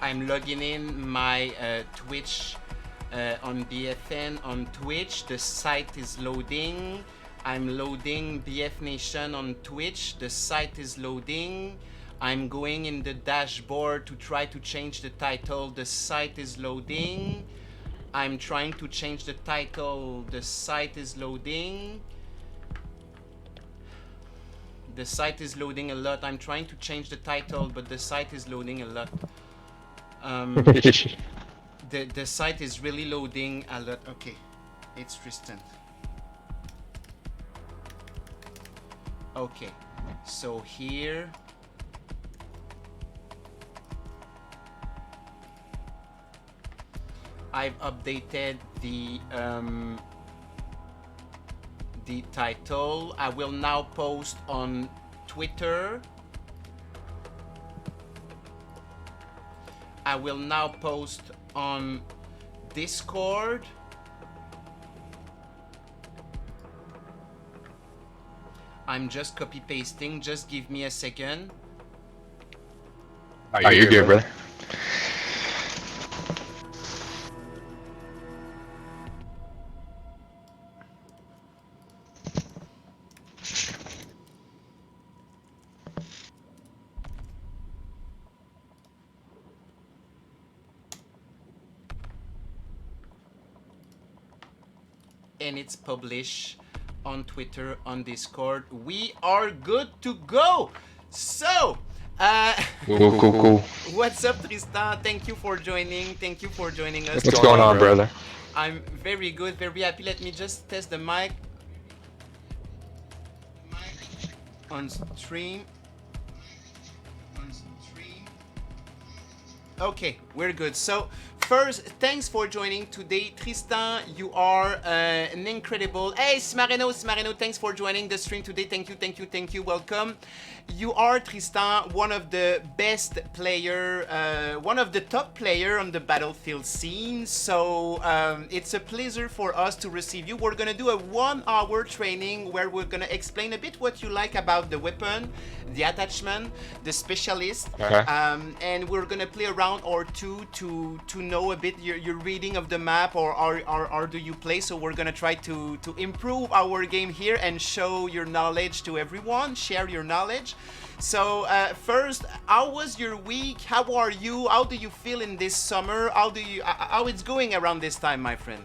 I'm logging in my Twitch on BFN on Twitch. The site is loading. I'm loading BFNation on Twitch. The site is loading. I'm going in the dashboard to try to change the title. The site is loading. I'm trying to change the title. The site is loading. The site is loading a lot. I'm trying to change the title, but the site is loading a lot. The site is really loading a lot. Okay, ItzTristin. Okay, so here. I've updated the title. I will now post on Twitter. I will now post on Discord. I'm just copy pasting. Just give me a second. Oh, you're good, brother. And it's published on Twitter, on Discord. We are good to go. So, Cool. What's up, Tristan? Thank you for joining. Thank you for joining us. What's going on, brother? I'm very good, very happy. Let me just test the mic on stream. Okay, we're good. So first, thanks for joining today. Tristan, you are an incredible... Hey, Smareno, thanks for joining the stream today. Thank you. Welcome. You are, Tristan, one of the best player, one of the top player on the Battlefield scene. So it's a pleasure for us to receive you. We're going to do a 1-hour training where we're going to explain a bit what you like about the weapon, the attachment, the specialist, and we're going to play a round or two to know a bit your reading of the map or how do you play. So we're going to try to improve our game here and show your knowledge to everyone, share your knowledge. So first, how was your week? How are you? How do you feel in this summer? How it's going around this time, my friend?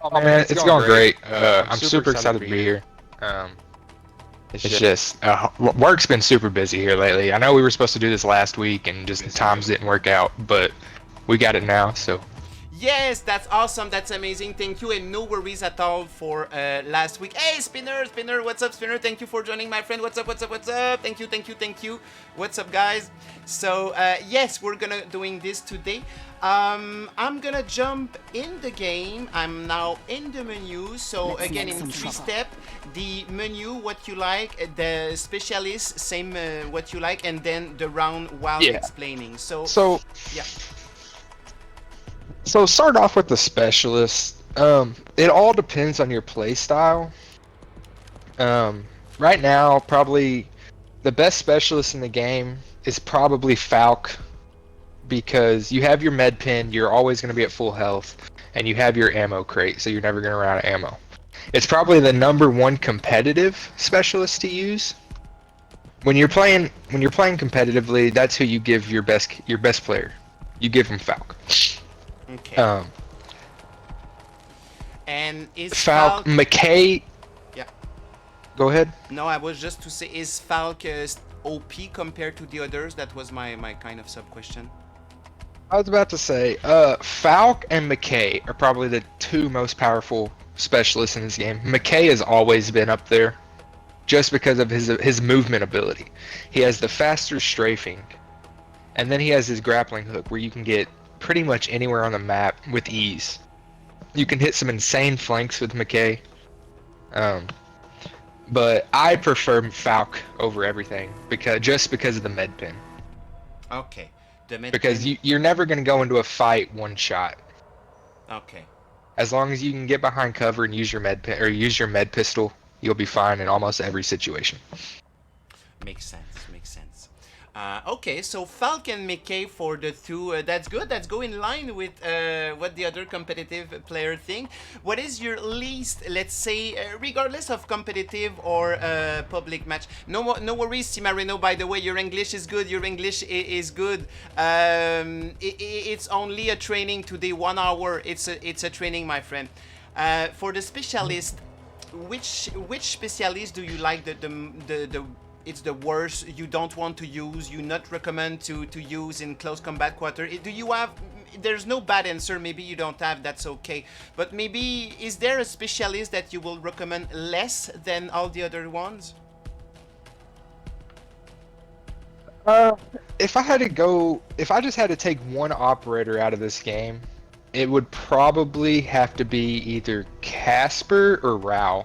Oh, man, it's going great. I'm super excited to be here. It's just work's been super busy here lately. I know we were supposed to do this last week and just times didn't work out, but we got it now, so. Yes, that's awesome. That's amazing. Thank you, and no worries at all for last week. Hey, Spinner, what's up, Spinner? Thank you for joining, my friend. What's up? Thank you. What's up, guys? So yes, we're gonna doing this today. I'm gonna jump in the game. I'm now in the menu. So again, in 3-step, the menu, what you like, the specialist, same what you like, and then the round while explaining. So yeah. So start off with the specialist. It all depends on your play style. Right now, probably the best specialist in the game is probably Falk, because you have your med pen, you're always going to be at full health, and you have your ammo crate, so you're never going to run out of ammo. It's probably the #1 competitive specialist to use. When you're playing competitively, that's who you give your best player. You give him Falk. Okay. And is Falk McKay? Yeah. Go ahead. No, I was just to say, is Falk OP compared to the others? That was my kind of sub question. I was about to say, Falk and McKay are probably the 2 most powerful specialists in this game. McKay has always been up there, just because of his movement ability. He has the faster strafing, and then he has his grappling hook, where you can get pretty much anywhere on the map with ease. You can hit some insane flanks with McKay. But I prefer Falk over everything because of the med pen. Okay. The med because pen... you're never going to go into a fight one shot. Okay. As long as you can get behind cover and use your med pen or use your med pistol, you'll be fine in almost every situation. Makes sense. Okay, so Falk and Mickey for the two. That's good. That's go in line with what the other competitive player think. What is your least, let's say, regardless of competitive or public match? No worries, Simarino. By the way, your English is good. Your English is good. It's only a training today, 1 hour. It's a training, my friend. For the specialist, which specialist do you like the it's the worst you don't want to use, you not recommend to use in close combat quarter? Do you have, there's no bad answer, maybe you don't have, that's okay, but maybe is there a specialist that you will recommend less than all the other ones? If I had to go, if I just had to take one operator out of this game, it would probably have to be either Casper or Rao.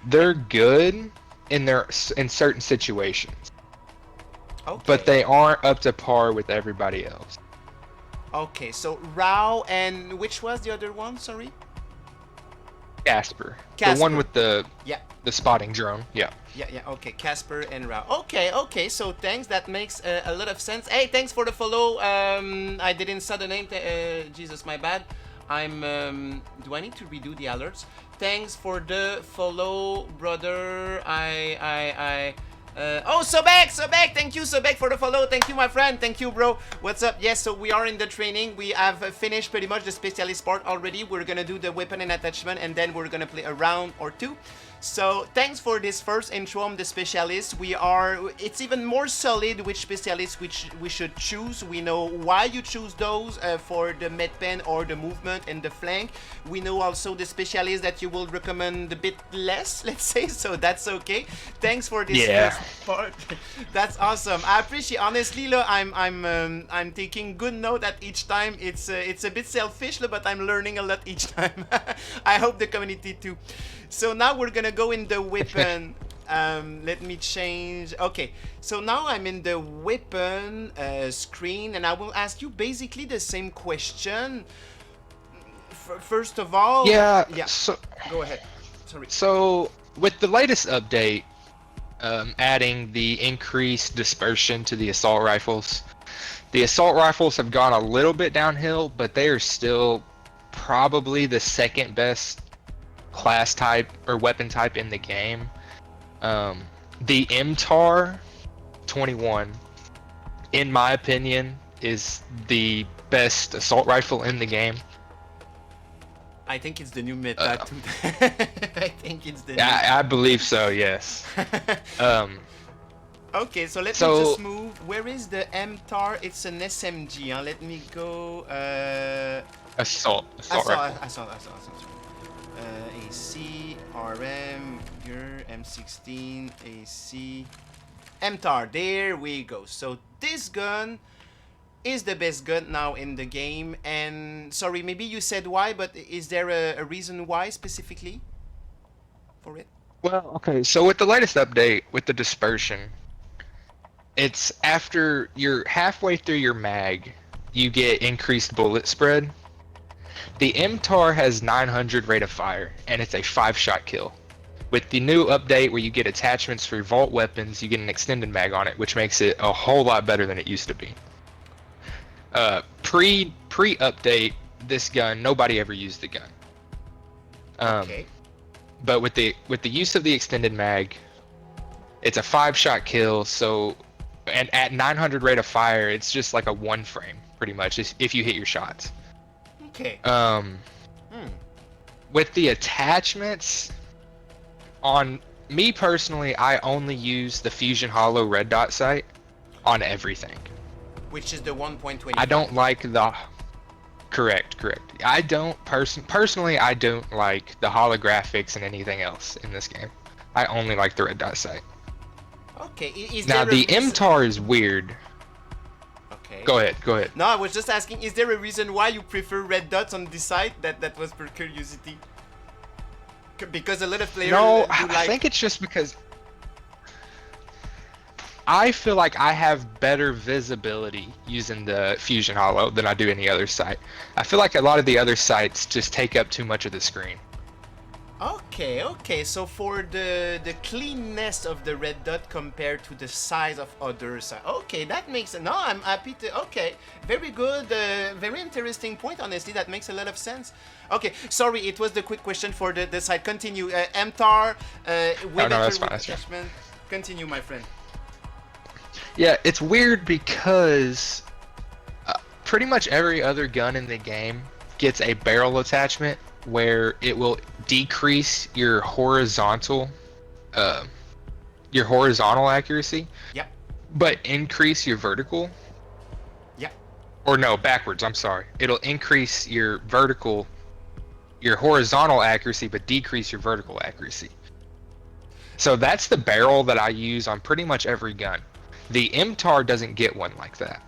They're good in certain situations, Okay, but they aren't up to par with everybody else. okay, so Rao, and which was the other one, sorry? Casper, the Casper. one with the Yeah, spotting drone. Yeah. yeah, okay, Casper and Rao. Okay, so thanks, that makes a lot of sense. Hey, thanks for the follow. I didn't say the name, Jesus, my bad. Do I need to redo the alerts? Thanks for the follow, brother. Oh, Sobek, thank you, Sobek, for the follow. Thank you, my friend. Thank you, bro. What's up? Yes, so we are in the training. We have finished pretty much the specialist part already. We're gonna do the weapon and attachment, and then we're gonna play a round or two. So thanks for this first intro on the specialists. It's even more solid which specialists which we should choose. We know why you choose those for the med pen or the movement and the flank. We know also the specialists that you will recommend a bit less, let's say, so that's okay. Thanks for this first part. That's awesome. I appreciate, honestly, I'm taking good note at each time. It's a bit selfish, but I'm learning a lot each time. I hope the community too. So now we're gonna go in the weapon. Let me change. Okay, so now I'm in the weapon screen, and I will ask you basically the same question. First of all, Yeah. So go ahead. Sorry. So with the latest update, adding the increased dispersion to the assault rifles have gone a little bit downhill, but they are still probably the second best class type or weapon type in the game. The MTAR 21, in my opinion, is the best assault rifle in the game. I think it's the new meta too. I think it's the new... I believe so, yes. Okay, so let me just move. Where is the MTAR? It's an SMG, huh? Let me go... Assault rifle. AC, RM, your M16, AC, MTAR, there we go. So this gun is the best gun now in the game, and sorry, maybe you said why, but is there a reason why specifically for it? Well, okay, so with the latest update, with the dispersion, it's after you're halfway through your mag, you get increased bullet spread. The MTAR has 900 rate of fire, and it's a 5-shot kill. With the new update where you get attachments for vault weapons, you get an extended mag on it, which makes it a whole lot better than it used to be. Pre-update, this gun, nobody ever used the gun. Okay. But with the use of the extended mag, it's a 5-shot kill, so, and at 900 rate of fire, it's just like a 1 frame, pretty much, if you hit your shots. Okay. With the attachments, on me personally, I only use the Fusion Hollow red dot sight on everything. Which is the 1.20. I don't like the... Correct. I don't personally, I don't like the holographics and anything else in this game. I only like the red dot sight. Okay. Now the MTAR is weird. Okay. Go ahead. No, I was just asking, is there a reason why you prefer red dots on this side? That was per curiosity. Because a lot of players I think it's just because I feel like I have better visibility using the Fusion Hollow than I do any other sight. I feel like a lot of the other sights just take up too much of the screen. Okay. So for the cleanness of the red dot compared to the size of others. Okay, that makes no. I'm happy to. Okay, very good. Very interesting point. Honestly, that makes a lot of sense. Okay, sorry, it was the quick question for the site. Continue. MTAR, way Oh no, better that's fine. with That's fine. attachment. Continue, my friend. Yeah, it's weird because pretty much every other gun in the game gets a barrel attachment where it will decrease uh, your horizontal accuracy, Yep. but increase your vertical. Yep. Or no, backwards. I'm sorry. It'll increase your horizontal accuracy, but decrease your vertical accuracy. So that's the barrel that I use on pretty much every gun. The MTAR doesn't get one like that.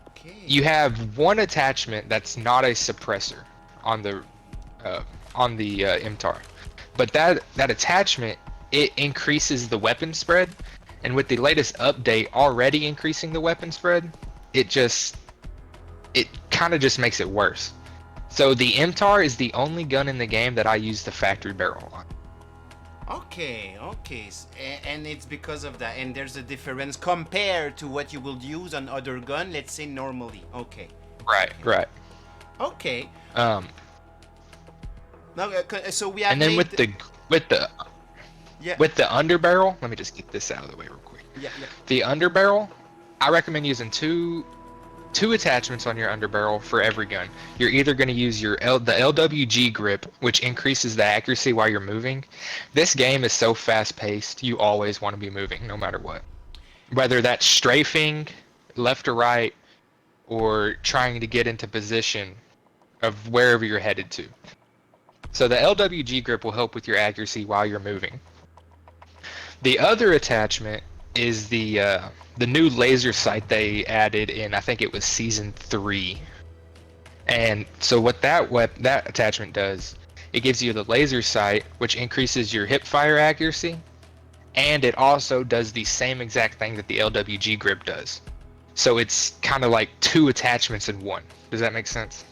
Okay. You have one attachment that's not a suppressor on the MTAR, but that attachment, it increases the weapon spread, and with the latest update already increasing the weapon spread, it kind of just makes it worse. So the MTAR is the only gun in the game that I use the factory barrel on. Okay. And it's because of that. And there's a difference compared to what you will use on other gun, let's say normally. Okay. Right. Okay. Um, Now, so we have and then made... with the Yeah. with the underbarrel, let me just get this out of the way real quick. Yeah. The underbarrel, I recommend using two attachments on your underbarrel for every gun. You're either going to use the LWG grip, which increases the accuracy while you're moving. This game is so fast-paced, you always want to be moving, no matter what. Whether that's strafing, left or right, or trying to get into position of wherever you're headed to. So the LWG grip will help with your accuracy while you're moving. The other attachment is the new laser sight they added in, I think it was season 3. And so what that attachment does, it gives you the laser sight, which increases your hip fire accuracy, and it also does the same exact thing that the LWG grip does. So it's kind of like two attachments in one. Does that make sense?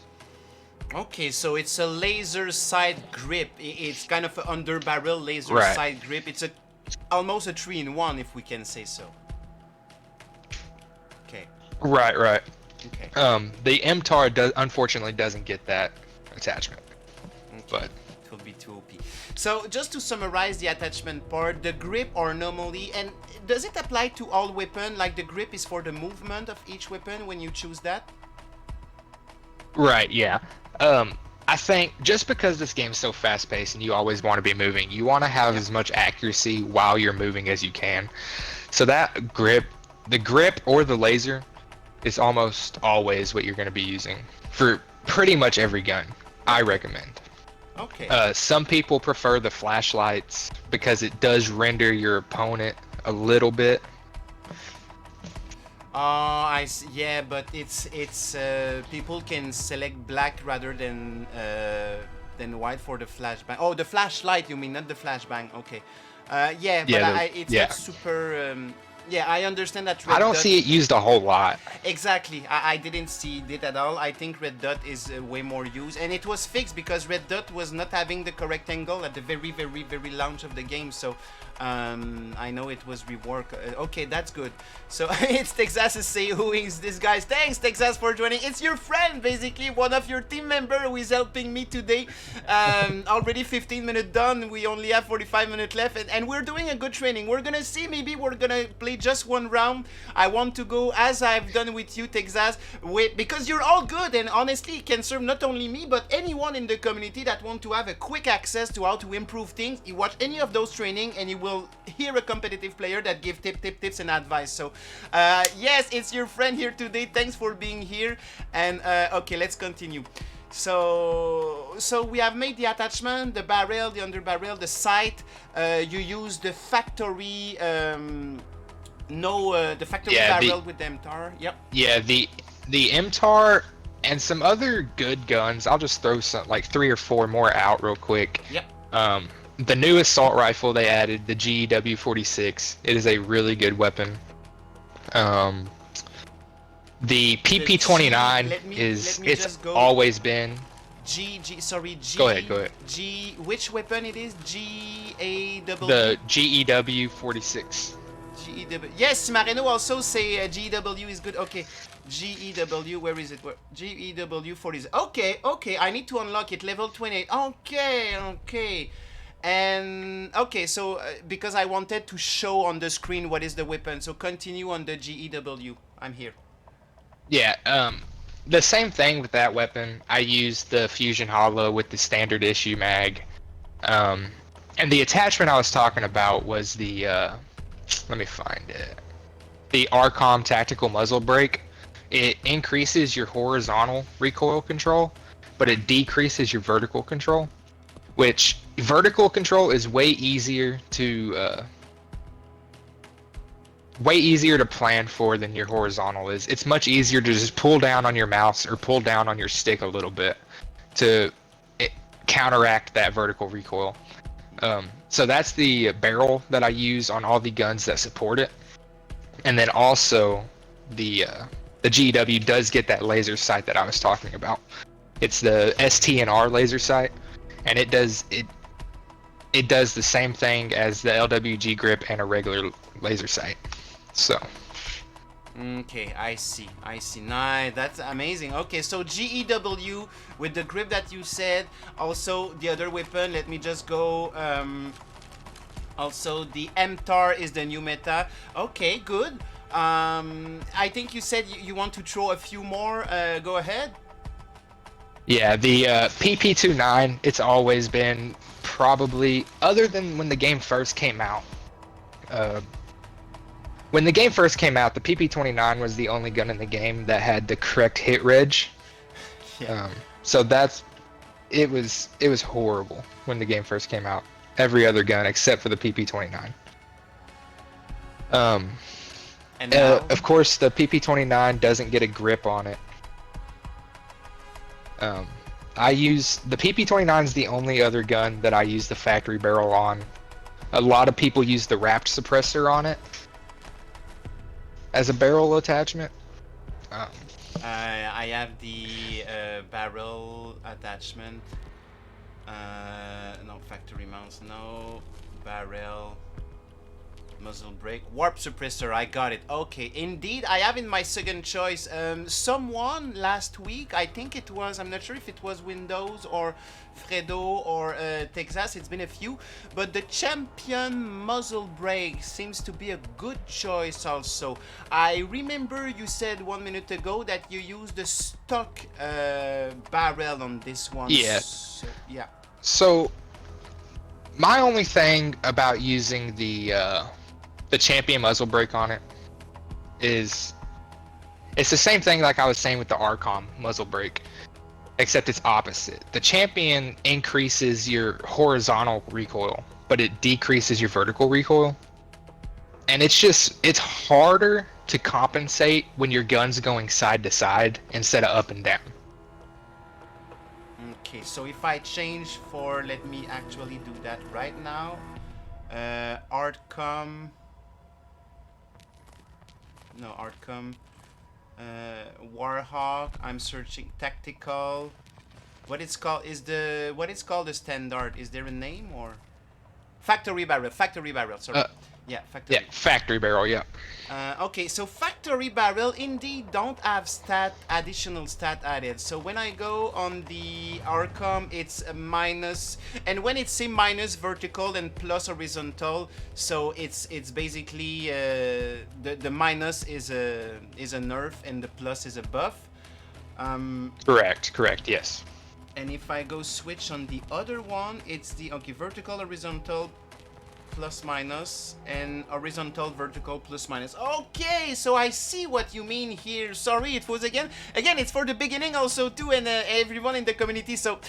Okay, so it's a laser sight grip. It's kind of an under barrel laser Right. sight grip. It's almost a 3-in-1, if we can say so. Okay. Right. Okay. The MTAR unfortunately doesn't get that attachment. Okay. But it will be too OP. So just to summarize the attachment part, the grip are normally, and does it apply to all weapon? Like the grip is for the movement of each weapon when you choose that? right, yeah. I think just because this game's so fast-paced and you always want to be moving, you want to have as much accuracy while you're moving as you can. So that the grip or the laser is almost always what you're going to be using for pretty much every gun. I recommend. Okay. Some people prefer the flashlights because it does render your opponent a little bit. Yeah, but it's people can select black rather than white for the flashbang. Oh, the flashlight, you mean, not the flashbang? Okay. Yeah, but it's not super. Yeah, I understand that. I don't see it used a whole lot. Exactly, I didn't see it at all. I think red dot is way more used, and it was fixed because red dot was not having the correct angle at the very launch of the game. So I know it was reworked. Okay, that's good. So it's Texas is saying, who is this guy? Thanks, Texas, for joining. It's your friend, basically, one of your team member who is helping me today. Already 15 minutes done. We only have 45 minutes left, and we're doing a good training. We're gonna see. Maybe we're gonna play just one round. I want to go as I've done with you, Texas, because you're all good, and honestly, it can serve not only me but anyone in the community that want to have a quick access to how to improve things. You watch any of those training, and you will hear a competitive player that give tips and advice. So yes, it's your friend here today. Thanks for being here. And okay, let's continue. So we have made the attachment, the barrel, the underbarrel, the sight. You use the factory the factory barrel with the MTAR. Yep. Yeah, the MTAR and some other good guns. I'll just throw some, like 3 or 4 more out real quick. Yep. The new assault rifle they added, the GW46. It is a really good weapon. The PP29 it's always been Go ahead. Which weapon it is? GAW. The GEW 46. GEW. Yes, Marino also say GEW is good. Okay, GEW. Where is it? GEW 40. Okay. I need to unlock it. Level 28. Okay. And okay, so because I wanted to show on the screen what is the weapon, so continue on the GEW. I'm here. Yeah. The same thing with that weapon. I used the Fusion Hollow with the standard issue mag. And the attachment I was talking about was the, let me find it. The Arcom Tactical Muzzle Brake. It increases your horizontal recoil control, but it decreases your vertical control. Which, vertical control is way easier to plan for than your horizontal is. It's much easier to just pull down on your mouse or pull down on your stick a little bit to counteract that vertical recoil. So that's the barrel that I use on all the guns that support it. And then also the GW does get that laser sight that I was talking about. It's the STNR laser sight, and it does the same thing as the LWG grip and a regular laser sight. So. Okay, I see. Nice, that's amazing. Okay, so GEW with the grip that you said. Also, the other weapon. Let me just go. Also, the MTAR is the new meta. Okay, good. I think you said you want to throw a few more. Go ahead. Yeah, the PP29. It's always been probably, other than when the game first came out. When the game first came out, the PP29 was the only gun in the game that had the correct hit reg. Yeah. So it was horrible when the game first came out. Every other gun except for the PP29. And now? Of course, the PP29 doesn't get a grip on it. I use the PP29 is the only other gun that I use the factory barrel on. A lot of people use the wrapped suppressor on it as a barrel attachment. I have the barrel attachment. No factory mounts. No barrel. Muzzle brake, warp suppressor. I got it. Okay, indeed, I have in my second choice. Someone last week, I think it was. I'm not sure if it was Windows or Fredo or Texas. It's been a few, but the champion muzzle brake seems to be a good choice. Also, I remember you said 1 minute ago that you used the stock barrel on this one. Yeah. Yeah. So my only thing about using the champion muzzle brake on it is it's the same thing like I was saying with the Arcom muzzle brake, except it's opposite. The champion increases your horizontal recoil, but it decreases your vertical recoil. And it's harder to compensate when your gun's going side to side instead of up and down. Okay, so if I change for, let me actually do that right now. Artcom. No, Artcom. Warhawk. I'm searching tactical. What it's called the standard? Is there a name or factory barrel? Factory barrel. Sorry. Yeah, factory. Yeah, factory barrel. Yeah. Okay, so factory barrel indeed don't have additional stat added. So when I go on the Arcom, it's a minus, and when it's a minus vertical and plus horizontal, so it's basically the minus is a nerf and the plus is a buff. Correct. Yes. And if I go switch on the other one, it's the vertical, horizontal, plus minus, and horizontal, vertical, plus minus. Okay, so I see what you mean here. Sorry, it was again it's for the beginning also too, and everyone in the community. So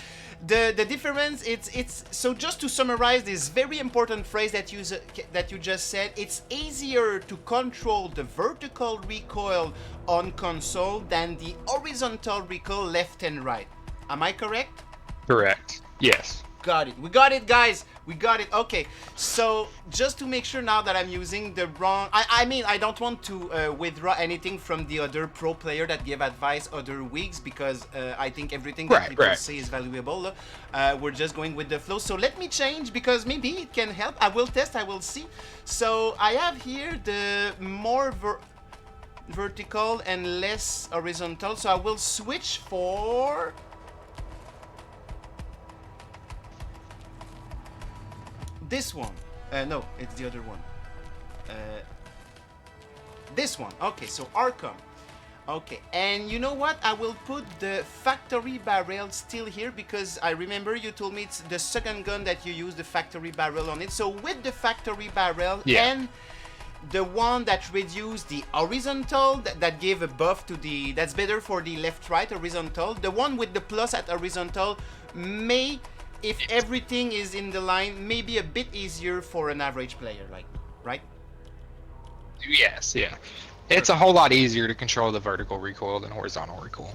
the difference, it's so just to summarize this very important phrase that you just said, it's easier to control the vertical recoil on console than the horizontal recoil left and right. Am I correct? Correct. Yes. Got it. We got it, guys. We got it. Okay. So just to make sure now that I'm using the wrong, I mean I don't want to withdraw anything from the other pro player that gave advice other weeks because I think everything that people say is valuable. We're just going with the flow. So let me change because maybe it can help. I will test. I will see. So I have here the more vertical and less horizontal. So I will switch for this one. No, it's the other one. This one. Okay, so Arkham. Okay, and you know what? I will put the factory barrel still here because I remember you told me it's the second gun that you use the factory barrel on it. So with the factory barrel and the one that reduced the horizontal, that gave a buff to the, that's better for the left-right horizontal. The one with the plus at horizontal may, if everything is in the line, maybe a bit easier for an average player, like, right? Yes, yeah. It's a whole lot easier to control the vertical recoil than horizontal recoil.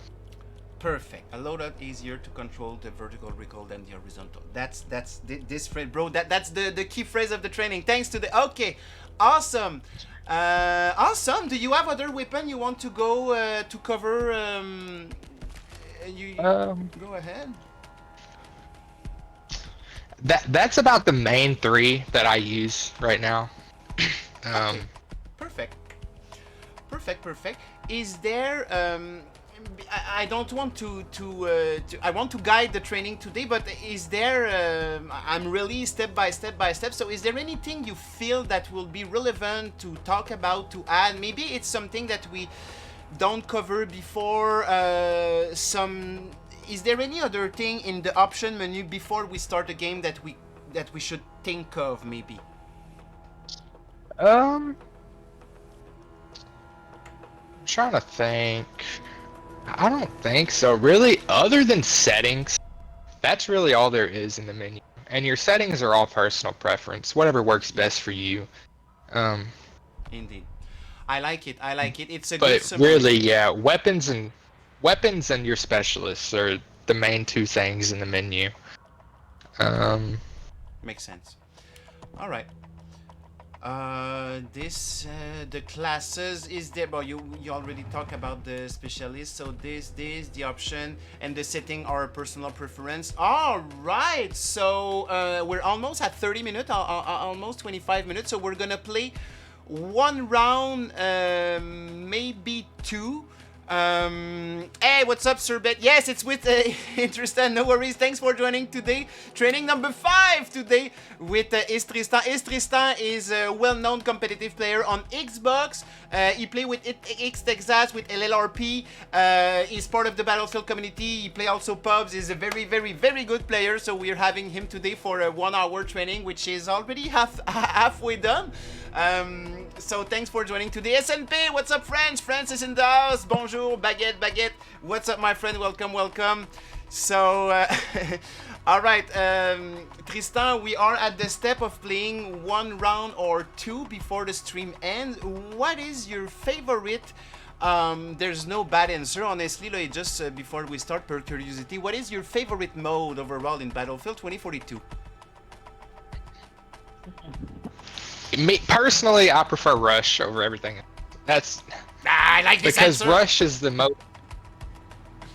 Perfect. A lot easier to control the vertical recoil than the horizontal. That's this phrase, bro. That's the key phrase of the training. Thanks to the. Okay, awesome, awesome. Do you have other weapon you want to go to cover? Go ahead. That's about the main three that I use right now. Okay. Perfect. Perfect. Is there? I don't want to I want to guide the training today, but is there? I'm really step by step. So, is there anything you feel that will be relevant to talk about, to add? Maybe it's something that we don't cover before. Is there any other thing in the option menu before we start the game that we should think of, maybe? I'm trying to think. I don't think so. Really, other than settings, that's really all there is in the menu. And your settings are all personal preference, whatever works best for you. Indeed, I like it. It's a but good summary. really, yeah, weapons and your specialists are the main two things in the menu. Makes sense. All right. The classes is there, but you already talked about the specialist. So the option and the setting are personal preference. All right. So we're almost at 30 minutes, almost 25 minutes. So we're gonna play one round, maybe two. Hey, what's up, Surbet? Yes, it's with ItzTristin. No worries. Thanks for joining today. Training number 5 today with ItzTristin. ItzTristin is a well-known competitive player on Xbox. He plays with X Texas with LLRP. He's part of the Battlefield community. He plays also pubs. He's a very, very, very good player. So we're having him today for a 1-hour training, which is already halfway done. So thanks for joining today. SNP, what's up, friends? Francis in the house. Bonjour, baguette. What's up, my friend? Welcome. So, all right, Tristan, we are at the step of playing one round or two before the stream ends. What is your favorite? There's no bad answer, honestly. Like, just before we start, per curiosity, what is your favorite mode overall in Battlefield 2042? Me personally, I prefer Rush over everything. I like this because answer. Rush is the most.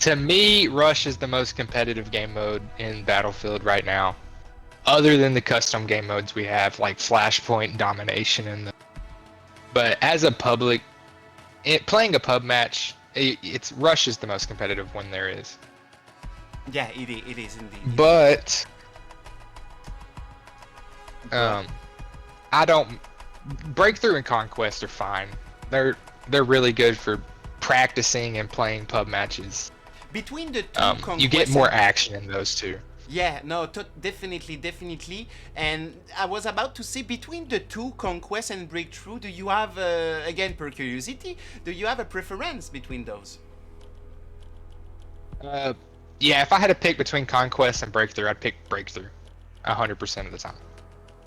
To me, Rush is the most competitive game mode in Battlefield right now, other than the custom game modes we have like Flashpoint, Domination, and But as a public, playing a pub match, it's Rush is the most competitive one there is. Yeah, it is indeed. But I don't. Breakthrough and Conquest are fine. They're really good for practicing and playing pub matches. Between the two, you get more action in those two. Yeah, no, definitely. And I was about to say, between the two, Conquest and Breakthrough, do you have, again, per curiosity, do you have a preference between those? Yeah, if I had to pick between Conquest and Breakthrough, I'd pick Breakthrough 100% of the time.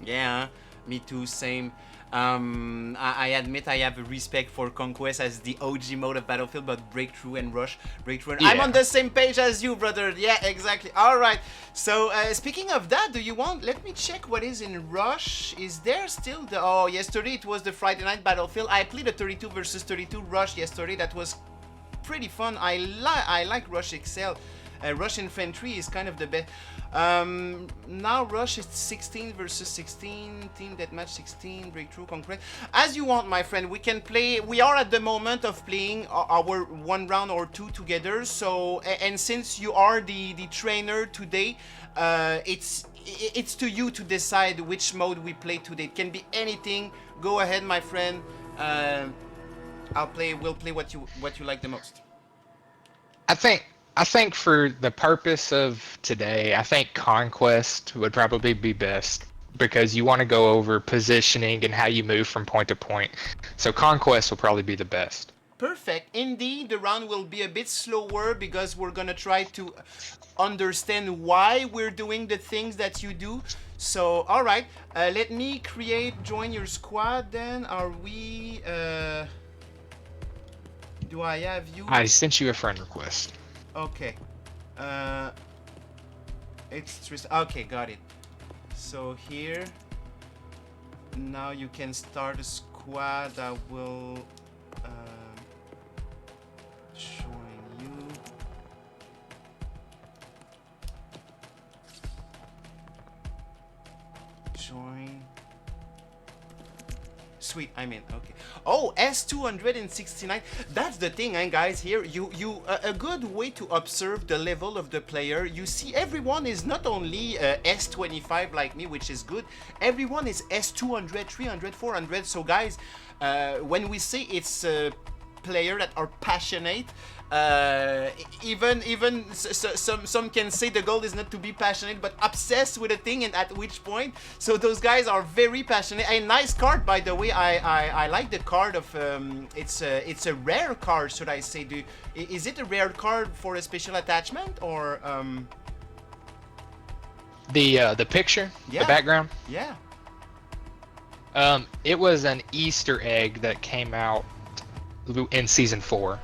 Yeah, me too, same. I admit I have a respect for Conquest as the OG mode of Battlefield, but Breakthrough and Rush, I'm on the same page as you, brother. Yeah, exactly. All right. So speaking of that, do you want? Let me check what is in Rush. Is there still the? Oh, yesterday it was the Friday night Battlefield. I played a 32 versus 32 Rush yesterday. That was pretty fun. I like Rush XL. Rush Infantry is kind of the best. Now Rush is 16 versus 16, Team Deathmatch 16, Breakthrough, Conquest. As you want, my friend. We can play. We are at the moment of playing our one round or two together. So, and since you are the trainer today, it's to you to decide which mode we play today. It can be anything. Go ahead, my friend. We'll play what you like the most. I think for the purpose of today, I think Conquest would probably be best because you want to go over positioning and how you move from point to point. So Conquest will probably be the best. Perfect. Indeed, the round will be a bit slower because we're gonna try to understand why we're doing the things that you do. So, all right. Let me join your squad. Then, are we? Do I have you? I sent you a friend request. Okay. ItzTristin. Okay, got it. So here. Now you can start a squad. I will showing you. Join. Sweet, I'm in. Okay. Oh, S269. That's the thing, guys. Here, a good way to observe the level of the player. You see, everyone is not only S25 like me, which is good. Everyone is S200, 300, 400. So, guys, when we say it's player that are passionate, even some can say the goal is not to be passionate but obsessed with a thing, and at which point, so those guys are very passionate. A nice card, by the way. I like the card of it's a rare card, should I say. Is it a rare card for a special attachment, or the picture, yeah, the background? Yeah. It was an Easter egg that came out in season 4.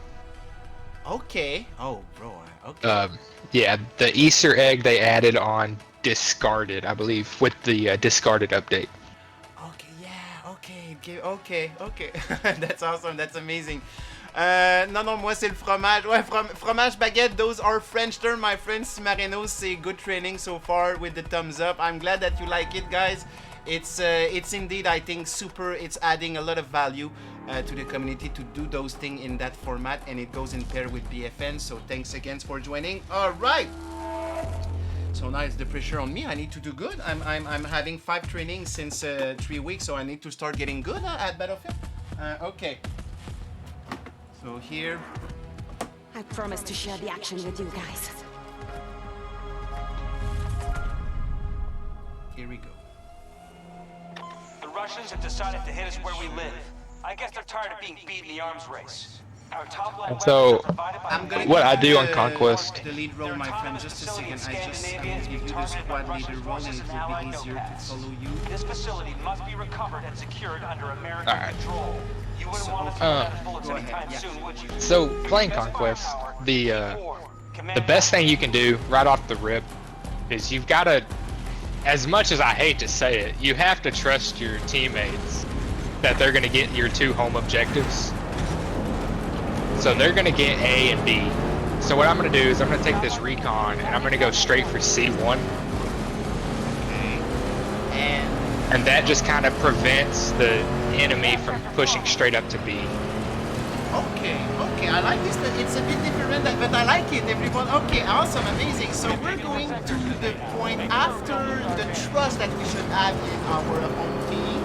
Okay. Oh, bro. Okay. Yeah, the Easter egg they added on Discarded, I believe, with the Discarded update. Okay. Yeah. Okay. Okay. That's awesome. That's amazing. Non, moi c'est le fromage. Ouais, fromage baguette, those are French terms, my friend. Marino say good training so far with the thumbs up. I'm glad that you like it, guys. It's indeed, I think, super. It's adding a lot of value to the community to do those things in that format, and it goes in pair with BFN. So thanks again for joining. All right. So now it's the pressure on me. I need to do good. I'm having 5 trainings since 3 weeks, so I need to start getting good at Battlefield. Okay. So here. I promise to share the action with you guys. Here we go. The Russians have decided to hit us where we live. I guess they're tired of being beat in the arms race. Our top line So, I'm gonna what I give do you on Conquest. the lead role, my friend. Just a second. I will give you the squad leader role, and it will be easier to follow you. This facility must be recovered and secured under American Alright. control. You wouldn't want to see bullets anytime soon, would you? So, playing Conquest, the best thing you can do right off the rip is you've got to, as much as I hate to say it, you have to trust your teammates that they're going to get your 2 home objectives. So they're going to get A and B. So what I'm going to do is I'm going to take this recon and I'm going to go straight for C1. Okay. And that just kind of prevents the enemy from pushing straight up to B. Okay. I like this. It's a bit different, but I like it. Everyone. Okay. Awesome. Amazing. So we're going to the point after the trust that we should have in our home team.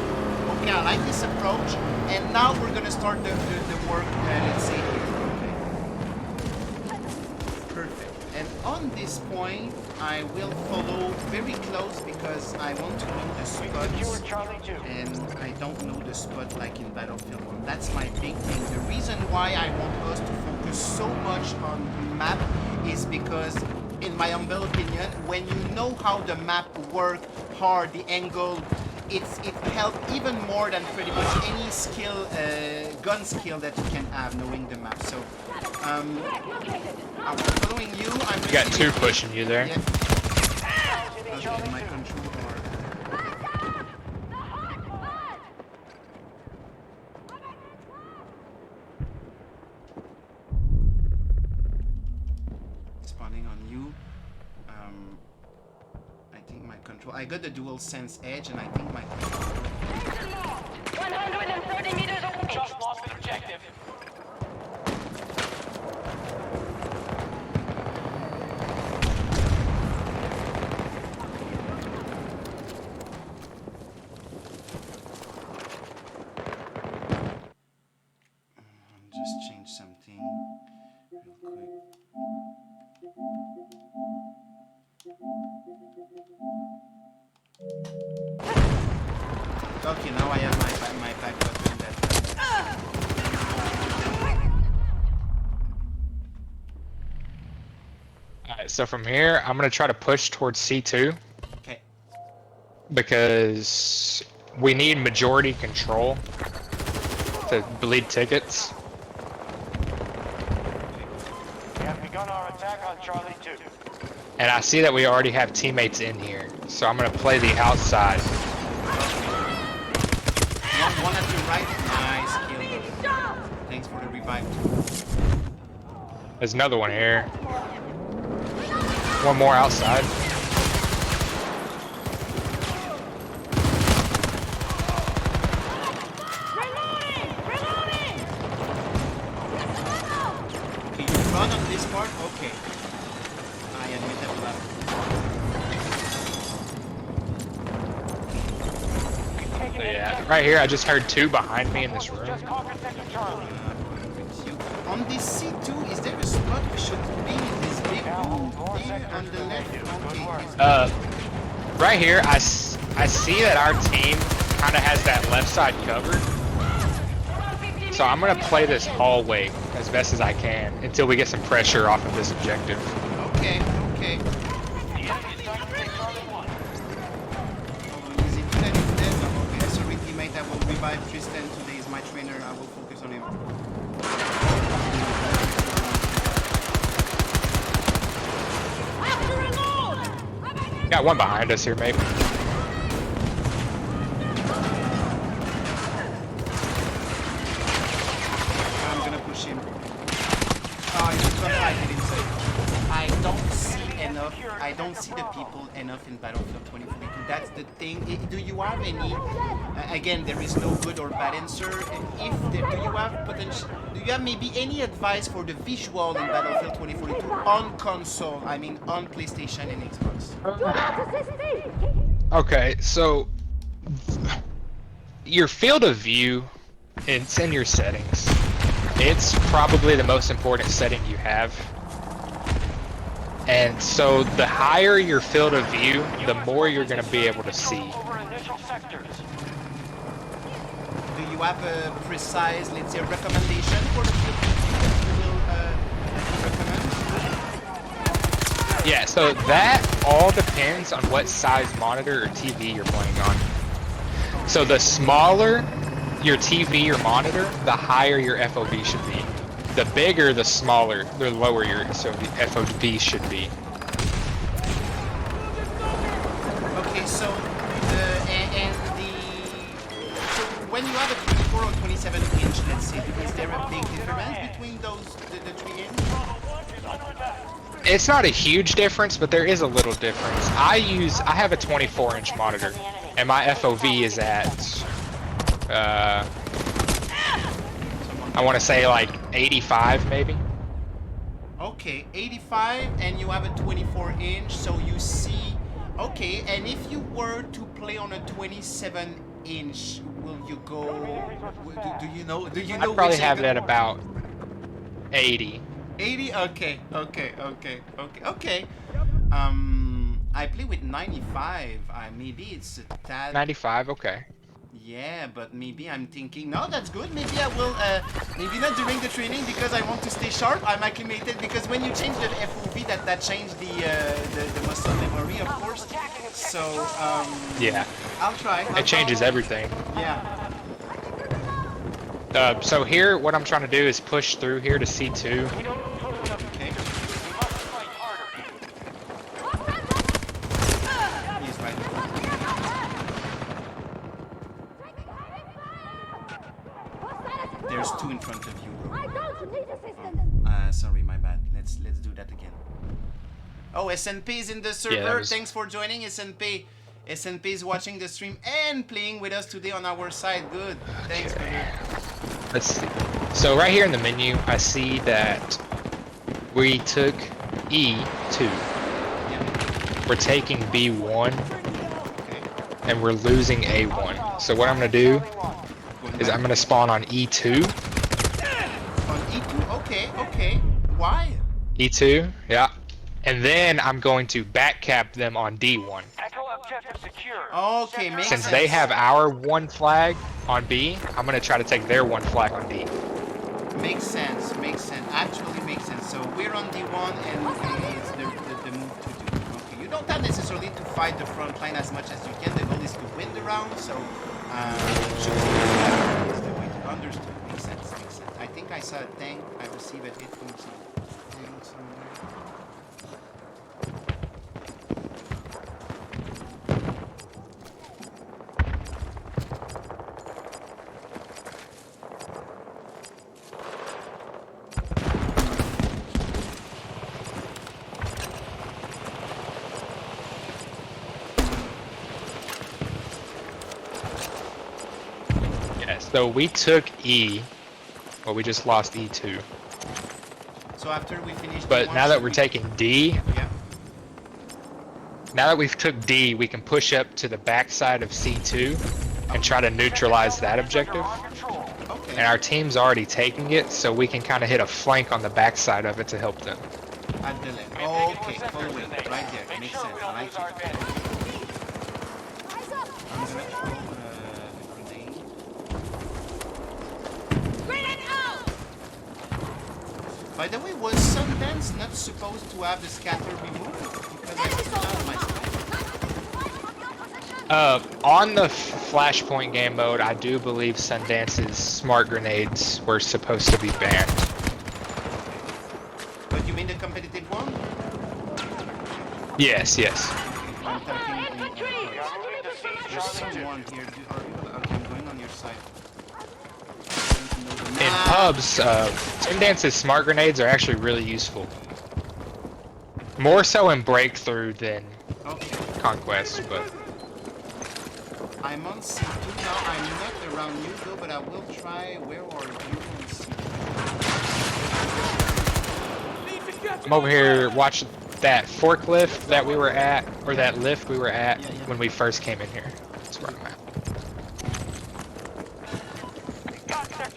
Okay. I like this approach. And now we're gonna start the work. Let's see here. Okay. Perfect. And on this point, I will follow very close because I want to know the spots, and I don't know the spot like in Battlefield 1. That's my big thing. The reason why I want us to focus so much on map is because, in my humble opinion, when you know how the map works hard, the angle, it helps even more than pretty much any skill, gun skill that you can have knowing the map. So, I'm following you. You got two pushing you there. Yeah. Okay, my control are... Spawning on you. I think my control... I got the dual sense edge and I think my control... 130 meters away. Just lost the objective. Just change something real quick. Okay, now I have my back button that. Alright, so from here, I'm gonna try to push towards C2 Okay. because we need majority control to bleed tickets. We have begun our attack on Charlie 2. And I see that we already have teammates in here, so I'm gonna play the outside. One at your right. Nice kill. Thanks for the revive. There's another one here. One more outside. Okay, you run on this part? Okay. I admit that left. Yeah, right here, I just heard two behind me in this room. Just conquered Sector Charlie. With you. On this C2, is there a spot we should be in this big room here on the left? Okay. Right here, I see that our team kind of has that left side covered. So I'm going to play this hallway as best as I can until we get some pressure off of this objective. Okay, okay. The enemy is trying to take Charlie 1. Oh, is it dead? It's dead? Oh, okay, sorry teammate, I will revive Tristan. Today is my trainer. I will focus on him. Got one behind us here, maybe. I'm gonna push him. Oh, he's gonna hide it inside. I don't see enough. I don't see the people enough in Battlefield 2042. That's the thing. Do you have any? Again, there is no good or bad answer. If there, do you have potential? Do you have maybe any advice for the visual in Battlefield 2042 on console? I mean, on PlayStation and Xbox. Okay, so your field of view, it's in your settings. It's probably the most important setting you have. And so the higher your field of view, the more you're going to be able to see. Over initial sectors. Do you have a precise, let's say, recommendation for the field of view that you will recommend? Yeah, so that all depends on what size monitor or TV you're playing on. So the smaller your TV or monitor, the higher your FOV should be. The bigger, the smaller, the lower your FOV should be. Okay, so when you have a 24 or 27 inch, let's say, is there a big difference between those the 3 inch? It's not a huge difference, but there is a little difference. I have a 24-inch monitor, and my FOV is at I want to say like 85 maybe. Okay, 85, and you have a 24 inch, so you see. Okay, and if you were to play on a 27 inch, will you go? Do you know? Do you know? I probably which have it angle? at about 80. 80. Okay. I play with 95. Maybe it's a tad. 95. Okay. Yeah, but maybe I'm thinking, no, that's good. Maybe I will, maybe not during the training because I want to stay sharp. I'm acclimated because when you change the FOV, that changed the muscle memory, of course. So, Yeah, I'll try. it changes everything. Yeah. So here, what I'm trying to do is push through here to C2. Okay. He's right. There's two in front of you, bro. Sorry, my bad. Let's do that again. Oh, SNP is in the server. Yeah, Thanks for joining, SNP. SNP is watching the stream and playing with us today on our side. Good. Thanks, brother. Let's see. So right here in the menu, I see that we took E2. Yeah. We're taking B1, Okay. and we're losing A1. So what I'm gonna do is I'm gonna spawn on E2. On E2. Okay. Okay. Why? E2, yeah. And then I'm going to backcap them on D1. Echo objective secure. Okay, makes Since sense. they have our one flag on B, I'm gonna try to take their one flag on D. Makes sense. Makes sense. Actually makes sense. So we're on D1 and it's the move to do. Okay. You don't have necessarily to fight the front line as much as you can. The goal is to win the round. So shooting is the way to understand. Makes sense. Makes sense. I think I saw a tank. I received a hit from some tank somewhere. So we took E, well, we just lost E2. So after we finish But D1, now that should we're we- taking D, Yeah. now that we've took D, we can push up to the backside of C2 and try to neutralize that objective. Okay. And our team's already taking it, so we can kind of hit a flank on the backside of it to help them. At the left. Okay, follow it. Right there. Makes sense. I like it. I'm gonna throw a grenade. By the way, was Sundance not supposed to have the scatter removed? Because I was out of my screen. On the Flashpoint game mode, I do believe Sundance's smart grenades were supposed to be banned. But you mean the competitive one? Yes, yes. I'm talking there's someone here. Okay, I'm going on your side. In pubs, Sundance's smart grenades are actually really useful. More so in Breakthrough than Okay. Conquest, but... I'm on C2 now. I'm not around you though, but I will try. Where are you on C2? I'm over here watching that forklift that we were at, or that lift we were at Yeah, yeah. when we first came in here. That's where I'm at.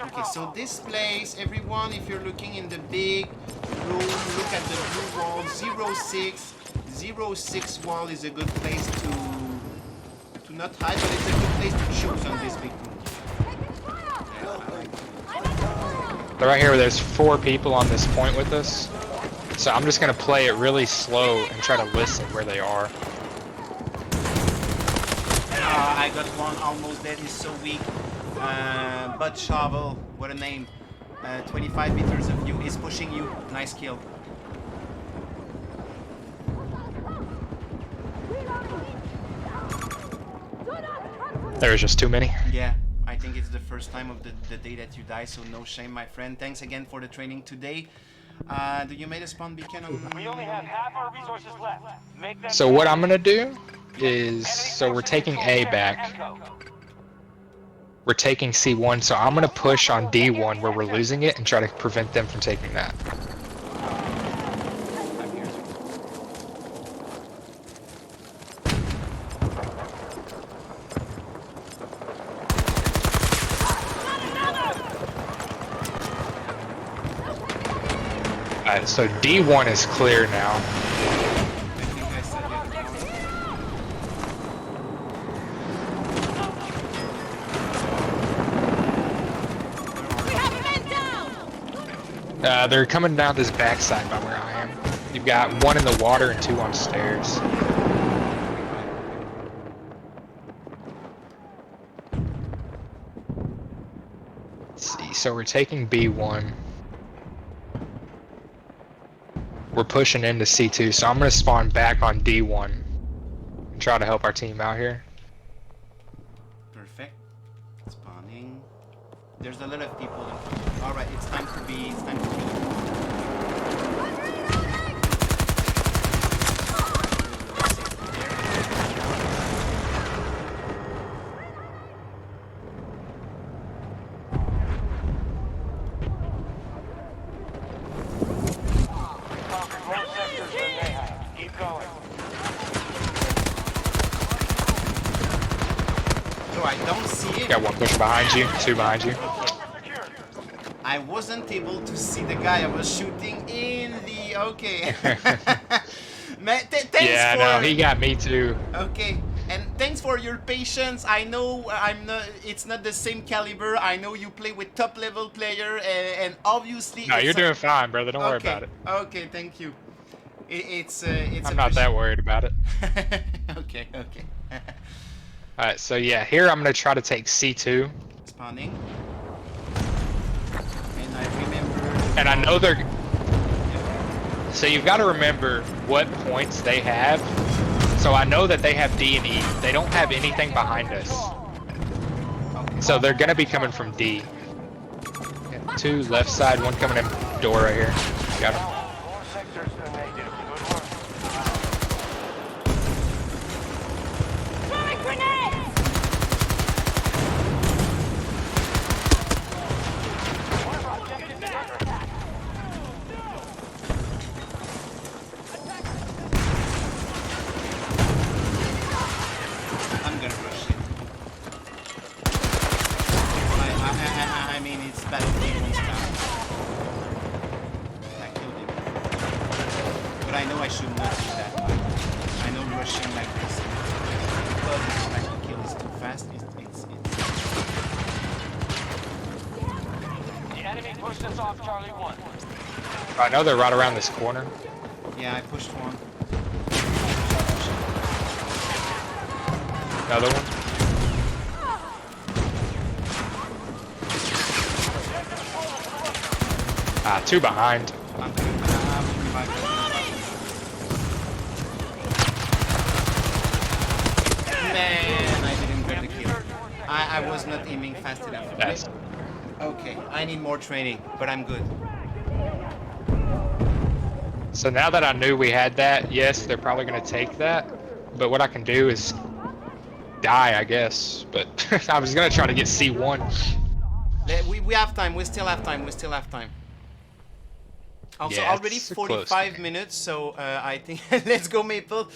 Okay, so this place, everyone, if you're looking in the big room, look at the blue wall, 06. 06 wall is a good place to not hide, but it's a good place to choose on this big room. Yeah, I like it. So right here, there's 4 people on this point with us. So I'm just gonna play it really slow and try to listen where they are. I got one almost dead, he's so weak. Bud Shovel, what a name. 25 meters of you, he's pushing you. Nice kill. There was just too many. Yeah, I think it's the first time of the day that you die, so no shame, my friend. Thanks again for the training today. Do you made a spawn beacon on... We only have half our resources left. Make them So what I'm gonna do is, so we're taking A back. We're taking C1, so I'm gonna push on D1 where we're losing it and try to prevent them from taking that. I'm here. Alright, so D1 is clear now. I think I said it. They're coming down this backside by where I am. You've got one in the water and two on stairs. Let's see, so we're taking B1. We're pushing into C2, so I'm gonna spawn back on D1 and try to help our team out here. Perfect. Spawning. There's a lot of people in front. Alright, it's time to be. It's time to be. Keep going. So I don't see it. Got one pushing behind you, two behind you. I wasn't able to see the guy. I was shooting in the. Okay. Man, thanks Yeah, for. no, he got me too. Okay, and thanks for your patience. I know I'm not. It's not the same caliber. I know you play with top level player, and obviously. No, you're doing fine, brother. Don't worry about it. Okay, thank you. It's. I'm not that worried about it. Okay. Okay. Alright, so yeah, here I'm gonna try to take C2. Spawning. And I remember. And I know they're. So you've got to remember what points they have. So I know that they have D and E. They don't have anything behind us. So they're gonna be coming from D. Yeah, two left side, one coming in door right here. Got him. More sectors than they do. Good work. Throwing grenade! I'm gonna rush it. I mean, it's Battlefield 1 down. I killed him. But I know I should not do that. I know rushing like this. But like the kill is too fast. The enemy pushed us off Charlie 1. I know they're right around this corner. Yeah, I pushed one. Another one. Two behind. I'm revive. Man, I didn't get the kill. I was not aiming fast enough. Yes. Okay, I need more training, but I'm good. So now that I knew we had that, yes, they're probably gonna take that. But what I can do is die, I guess. But I was gonna try to get C1. We have time. We still have time. We still have time. Also, Yeah, already it's a close 45 game. minutes, so I think let's go Maple.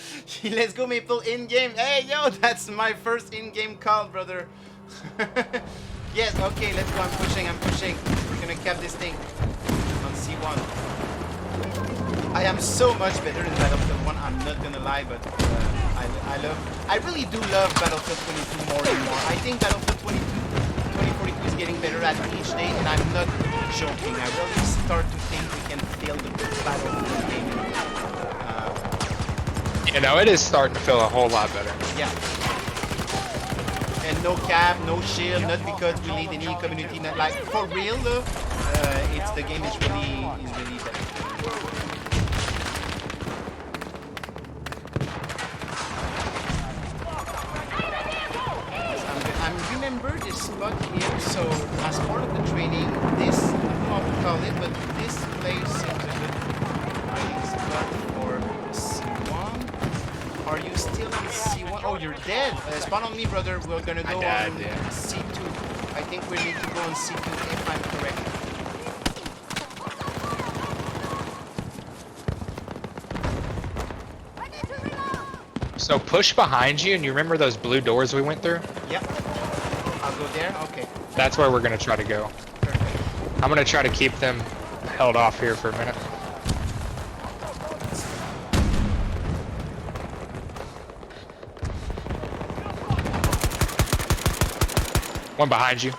Let's go Maple in game. Hey yo, that's my first in-game call, brother. Yes, okay, let's go. I'm pushing. We're gonna cap this thing on C1. I am so much better in Battlefield 1. I'm not gonna lie, but I really do love Battlefield 22 more and more. I think Battlefield 2042 is getting better at each day, and I'm not joking. I really start to think we can feel the Battlefield game. You know, it is starting to feel a whole lot better. Yeah. And no cap, no shield, not because we need any community, not like for real though. It's the game is really better. I remember this spot here, so as part of the training, this, I don't know how to call it, but this place is a good training spot for C1. Are you still in C1? Oh, you're dead! Spawn on me, brother. We're gonna go died, on yeah. C2. I think we need to go on C2 if I'm correct. So push behind you, and you remember those blue doors we went through? Yep. I'll go there. Okay. That's where we're gonna try to go. Perfect. I'm gonna try to keep them held off here for a minute. One behind you.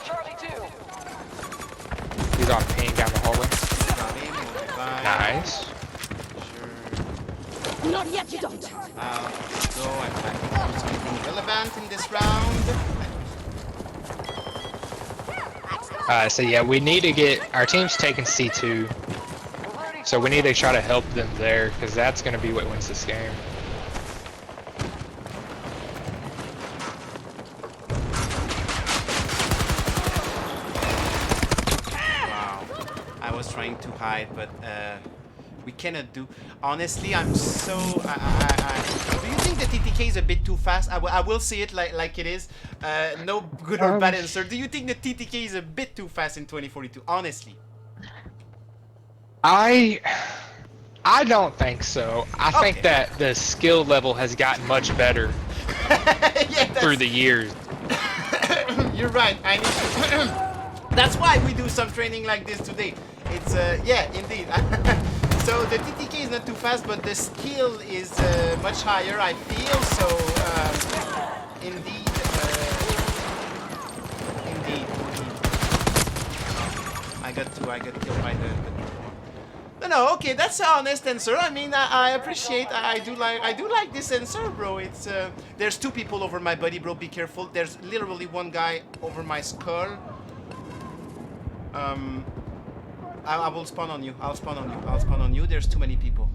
Charlie 2. He's on ping. right. Nice. Sure. Not yet, you don't. Go. I'm trying to do something relevant in this round. So yeah, we need to get our team's taking C2, so we need to try to help them there because that's going to be what wins this game. Wow. I was trying to hide, but we cannot do. Honestly, I'm so. Do you think the TTK is a bit too fast? I will say it like it is. No good or bad answer. Do you think the TTK is a bit too fast in 2042? Honestly. I don't think so. I think Okay. that the skill level has gotten much better Yeah, through the years. You're right. I need to. That's why we do some training like this today. It's yeah, indeed. So the TTK is not too fast, but the skill is much higher. I feel so. Indeed. Indeed. I got killed by the. No, okay, that's an honest answer. I mean, I appreciate. I do like this answer, bro. It's there's two people over my body, bro. Be careful. There's literally one guy over my skull. I will spawn on you. I'll spawn on you. I'll spawn on you. There's too many people.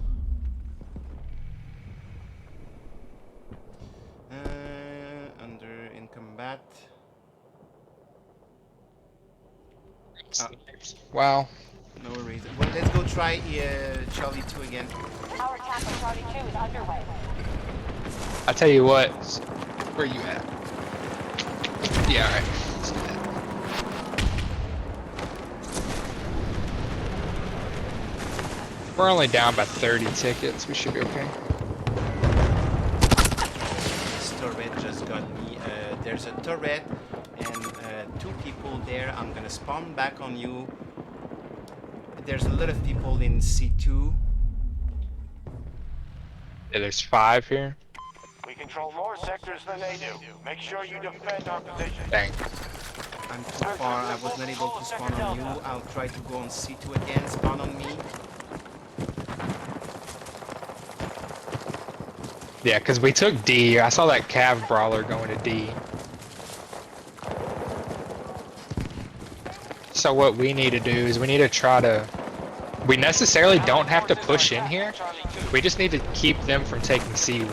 Under in combat. Wow. No worries. Well, let's go try Charlie 2 again. Our attack on Charlie 2 is underway. I tell you what. Where you at? Yeah, alright. We're only down by 30 tickets. We should be okay. This turret just got me. There's a turret and two people there. I'm gonna spawn back on you. There's a lot of people in C2. Yeah, there's 5 here. We control more sectors than they do. Make sure you defend our position. Dang. I'm too far. I was not able to spawn on you. I'll try to go on C2 again. Spawn on me. Yeah, because we took D. I saw that Cav Brawler going to D. So what we need to do is we need to try to... We necessarily don't have to push in here. We just need to keep them from taking C1.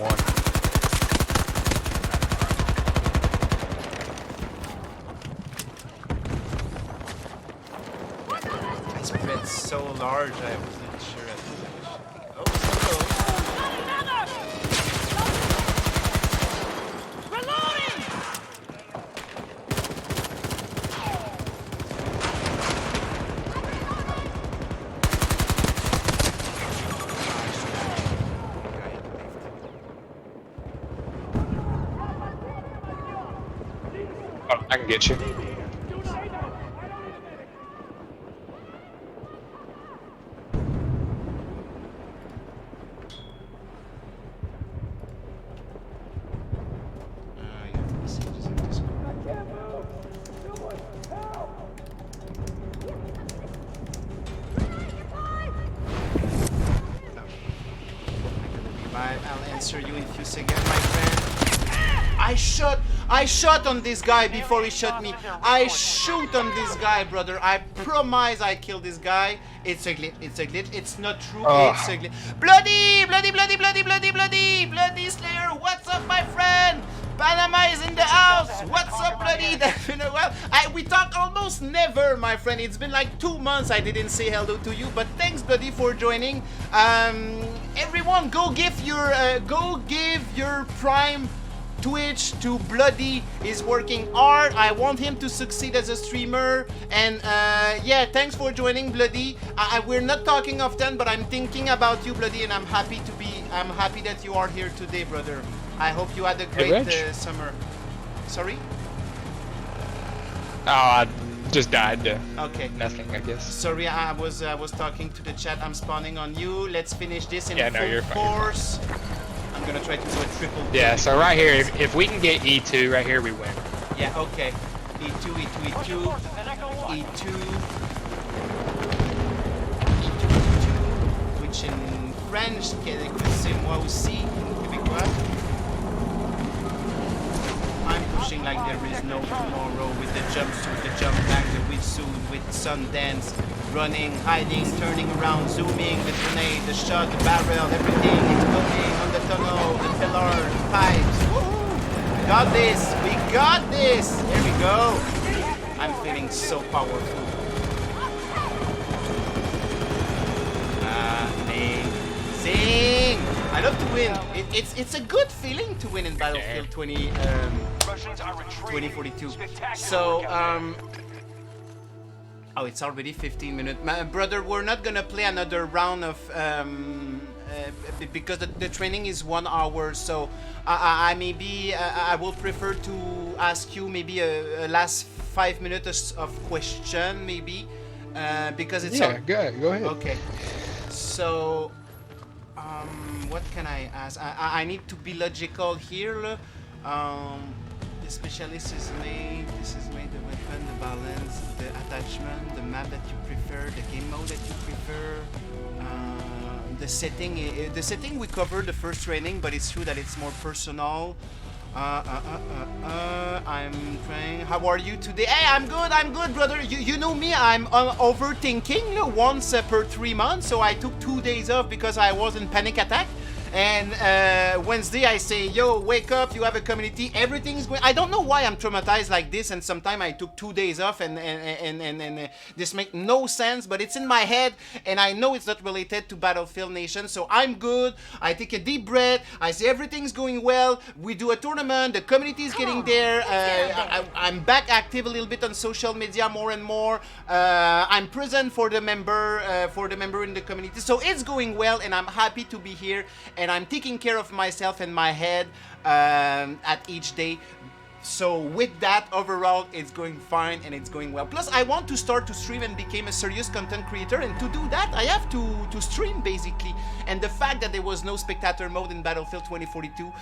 I spread so large. I wasn't sure at the Oh, hello. Oh, I can get you. I'll answer you in a few seconds, my friend. I shot on this guy before he shot me. I shoot on this guy, brother. I promise I killed this guy. It's a glitch. It's a glitch. It's not true. It's a glitch. Bloody, bloody, bloody, bloody, bloody, bloody, bloody Slayer. What's up, my friend? Panama is in the house. What's up, bloody? Well, we talk almost never, my friend. It's been like 2 months I didn't say hello to you, but thanks, bloody, for joining. Everyone, go give your Prime Twitch to Bloody. Is working hard. I want him to succeed as a streamer. And yeah, thanks for joining, Bloody. We're not talking often, but I'm thinking about you, Bloody, and I'm happy that you are here today, brother. I hope you had a great summer. Sorry? Oh, I just died. Okay. Nothing, I guess. Sorry, I was talking to the chat. I'm spawning on you. Let's finish this in you're full fine, force. I'm gonna try to do a triple. Yeah, so right here, if we can get E2 right here, we win. Yeah, okay. E2, E2, E2, E2. E2, E2. French, c'est moi aussi, québécois. I'm pushing like there is no tomorrow with the jumpsuit, the jump back, the wetsuit, with Sundance, running, hiding, turning around, zooming, the grenade, the shot, the barrel, everything exploding on the tunnel, the pillar, the pipes. Woohoo! We got this! We got this! Here we go! I'm feeling so powerful. Amazing! I love to win. It's a good feeling to win in Battlefield 2042. So, oh, it's already 15 minutes. My brother, we're not gonna play another round of because the training is 1 hour. So I maybe I will prefer to ask you maybe a last 5 minutes of question maybe because it's Yeah, go ahead. Okay. So what can I ask? I need to be logical here. The specialist is made. This is made. The weapon, the balance, the attachment, the map that you prefer, the game mode that you prefer. The setting. The setting we covered the first training, but it's true that it's more personal. I'm trying. How are you today? Hey, I'm good, brother. You know me. I'm overthinking once per 3 months. So I took 2 days off because I was in panic attack. And Wednesday I say, yo, wake up, you have a community, everything's going. I don't know why I'm traumatized like this, and sometimes I took 2 days off, and this makes no sense, but it's in my head, and I know it's not related to Battlefield Nation, so I'm good. I take a deep breath, I say everything's going well, we do a tournament, the community is getting there, I'm back active a little bit on social media more and more, I'm present for the member in the community, so it's going well, and I'm happy to be here. And I'm taking care of myself and my head at each day. So with that, overall, it's going fine and it's going well. Plus, I want to start to stream and become a serious content creator. And to do that, I have to stream, basically. And the fact that there was no spectator mode in Battlefield 2042,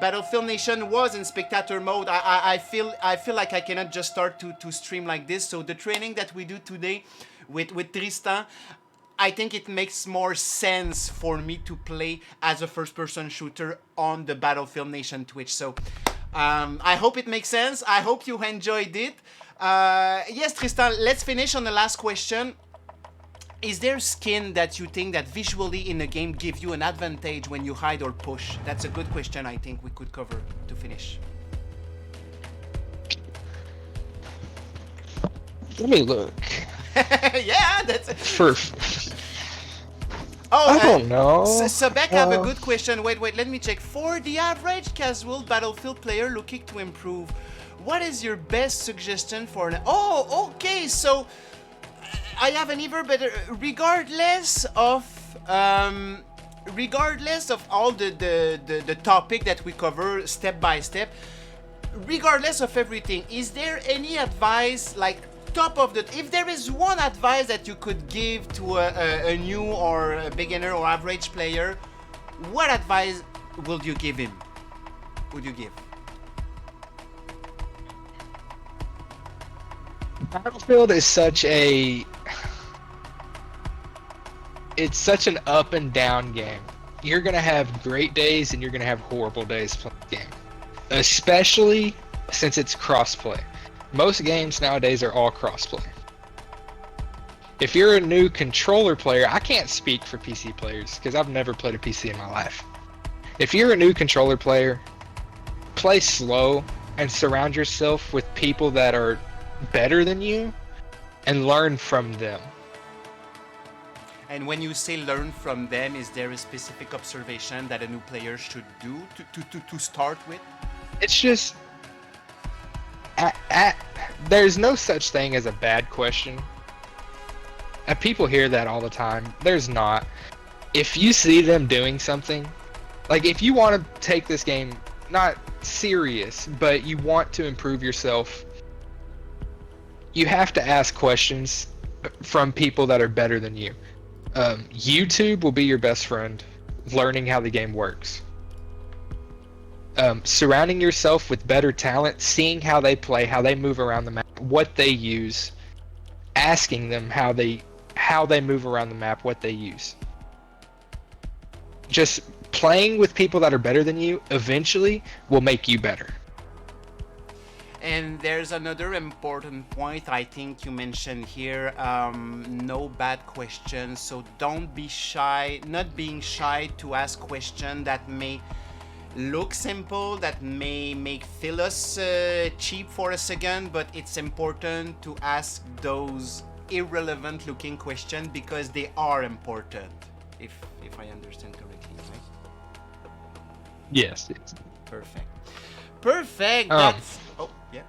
Battlefield Nation was in spectator mode. I feel like I cannot just start to stream like this. So the training that we do today with Tristan, I think it makes more sense for me to play as a first-person shooter on the Battlefield Nation Twitch. So I hope it makes sense. I hope you enjoyed it. Yes, Tristan, let's finish on the last question. Is there skin that you think that visually in a game give you an advantage when you hide or push? That's a good question I think we could cover to finish. Let me look. Yeah, that's For oh, I don't know. Sebek have a good question. Wait, let me check. For the average casual Battlefield player looking to improve, what is your best suggestion for an... Oh, okay, so I have an even better... Regardless of all the topic that we cover step by step, regardless of everything, is there any advice, like top of the... If there is one advice that you could give to a new or a beginner or average player, what advice would you give him? Would you give? Battlefield is such a... It's such an up and down game. You're gonna have great days and you're gonna have horrible days playing the game. Especially since it's crossplay. Most games nowadays are all crossplay. If you're a new controller player, I can't speak for PC players because I've never played a PC in my life. If you're a new controller player, play slow and surround yourself with people that are better than you and learn from them. And when you say learn from them, is there a specific observation that a new player should do to start with? It's just... there's no such thing as a bad question. And people hear that all the time. There's not. If you see them doing something, like if you want to take this game not serious, but you want to improve yourself, you have to ask questions from people that are better than you. YouTube will be your best friend, learning how the game works. Surrounding yourself with better talent, seeing how they play, how they move around the map, what they use, asking them how how they move around the map, what they use. Just playing with people that are better than you eventually will make you better. And there's another important point I think you mentioned here, no bad questions, so don't be shy, not being shy to ask questions that may look simple, that may feel us cheap for a second, but it's important to ask those irrelevant looking questions because they are important, if I understand correctly, right? Yes. Perfect. That's yeah.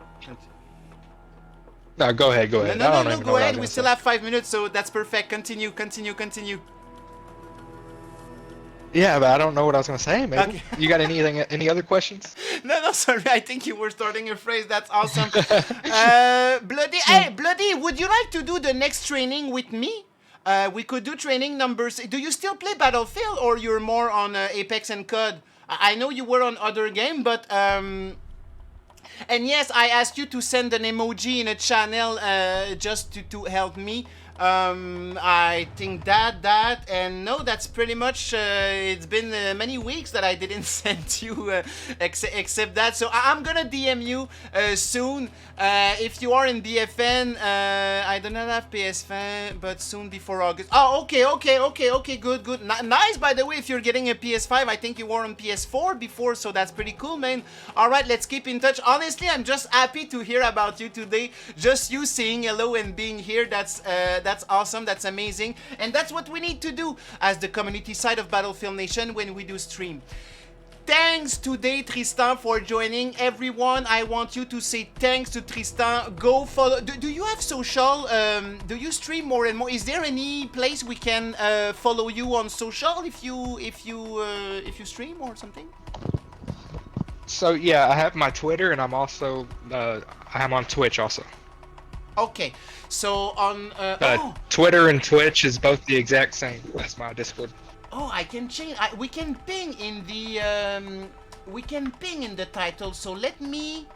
No, go ahead. No, I don't even know go what I ahead. was We gonna still say. have 5 minutes, so that's perfect. Continue. Yeah, but I don't know what I was gonna say. Maybe Okay. you got any other questions? No, sorry. I think you were starting a phrase. That's awesome. Bloody, Bloody, would you like to do the next training with me? We could do training numbers. Do you still play Battlefield, or you're more on Apex and COD? I know you were on other game, but and yes, I asked you to send an emoji in a channel just to help me. I think that, and no, that's pretty much, it's been many weeks that I didn't send you except that, so I'm gonna DM you soon. If you are in BFN, I do not have PS5, but soon before August. Oh, okay, good. Nice, by the way, if you're getting a PS5, I think you were on PS4 before, so that's pretty cool, man. Alright, let's keep in touch. Honestly, I'm just happy to hear about you today. Just you saying hello and being here, that's awesome, that's amazing, and that's what we need to do as the community side of Battlefield Nation when we do stream. Thanks today, Tristan, for joining. Everyone, I want you to say thanks to Tristan. Go follow. Do you have social? Do you stream more and more? Is there any place we can follow you on social if you stream or something? So yeah, I have my Twitter, and I'm also I'm on Twitch also. Okay, so on Twitter and Twitch is both the exact same. That's my Discord. Oh, I can change. We can ping in the title. So let me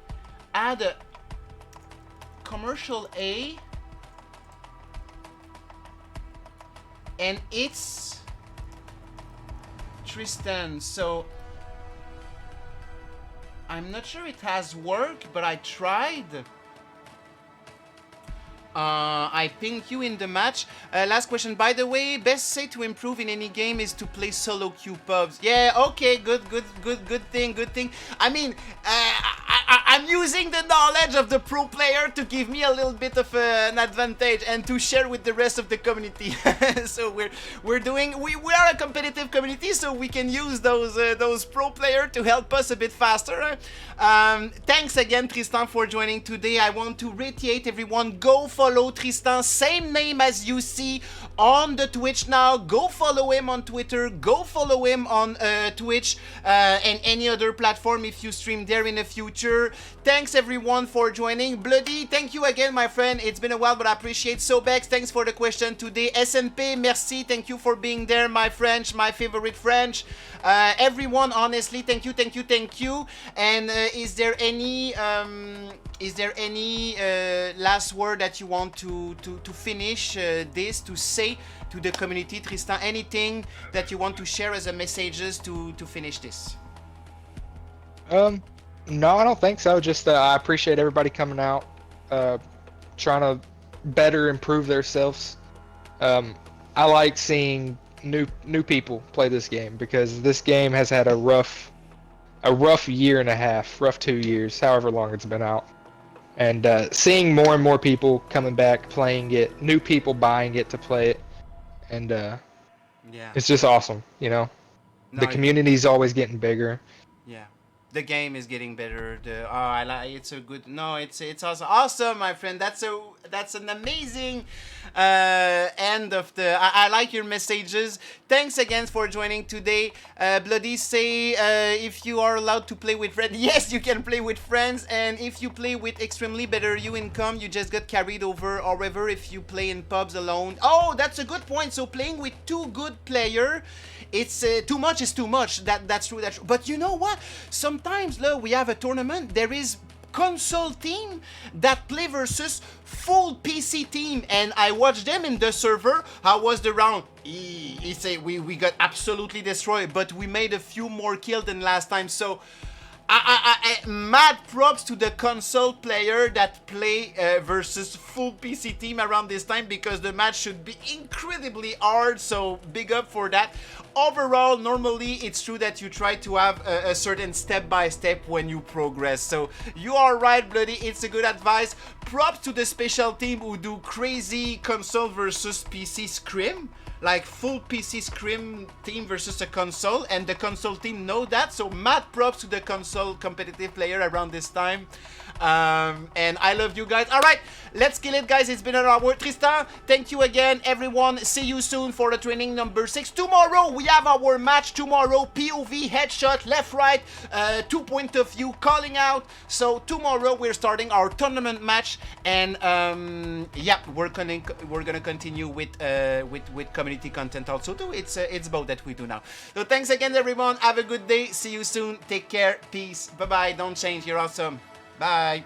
add a commercial A, and it's Tristan. So I'm not sure it has worked, but I tried. I pinged you in the match. Last question. By the way, best say to improve in any game is to play solo queue pubs. Yeah, okay, good thing. I mean, I'm using the knowledge of the pro player to give me a little bit of an advantage and to share with the rest of the community. So we are a competitive community, so we can use those pro players to help us a bit faster. Thanks again, Tristan, for joining today. I want to reiterate, everyone, go follow Tristan, same name as you see on the Twitch now. Go follow him on Twitter, go follow him on Twitch and any other platform if you stream there in the future. Thanks everyone for joining. Bloody, thank you again, my friend. It's been a while, but I appreciate. Sobex, thanks for the question today. SNP, merci, thank you for being there, my French, my favorite French. Everyone, honestly, thank you. And is there any last word that you want to finish this, to say to the community, Tristan? Anything that you want to share as a messages to finish this? No, I don't think so. Just I appreciate everybody coming out, trying to better improve themselves. I like seeing new people play this game because this game has had a rough year and a half, rough 2 years, however long it's been out. And seeing more and more people coming back, playing it, new people buying it to play it, and it's just awesome, you know. The community's always getting bigger. Yeah, the game is getting better. I like it's a good. No, it's awesome, my friend. That's an amazing end of the. I like your messages. Thanks again for joining today. Bloody, say if you are allowed to play with friends. Yes, you can play with friends, and if you play with extremely better you income, you just got carried over. However, if you play in pubs alone, oh, that's a good point. So playing with two good players, it's too much is too much. That's true. But you know what? Sometimes, look, we have a tournament. There is console team that play versus full PC team, and I watched them in the server. How was the round? He say we got absolutely destroyed, but we made a few more kills than last time. So mad props to the console player that play versus full PC team around this time, because the match should be incredibly hard, so big up for that. Overall, normally it's true that you try to have a certain step-by-step when you progress, so you are right, Bloody, it's a good advice. Props to the special team who do crazy console versus PC scrim, like full PC scrim team versus a console, and the console team know that, so mad props to the console competitive player around this time. And I love you guys. Alright, let's kill it, guys. It's been an hour. Tristan, thank you again, everyone. See you soon for the training number 6. Tomorrow we have our match. Tomorrow, POV, headshot, left, right, 2 point of view, calling out. So tomorrow we're starting our tournament match, and yeah, we're gonna continue with community content also too. It's both that we do now. So thanks again, everyone. Have a good day. See you soon. Take care. Peace. Bye bye. Don't change. You're awesome. Bye.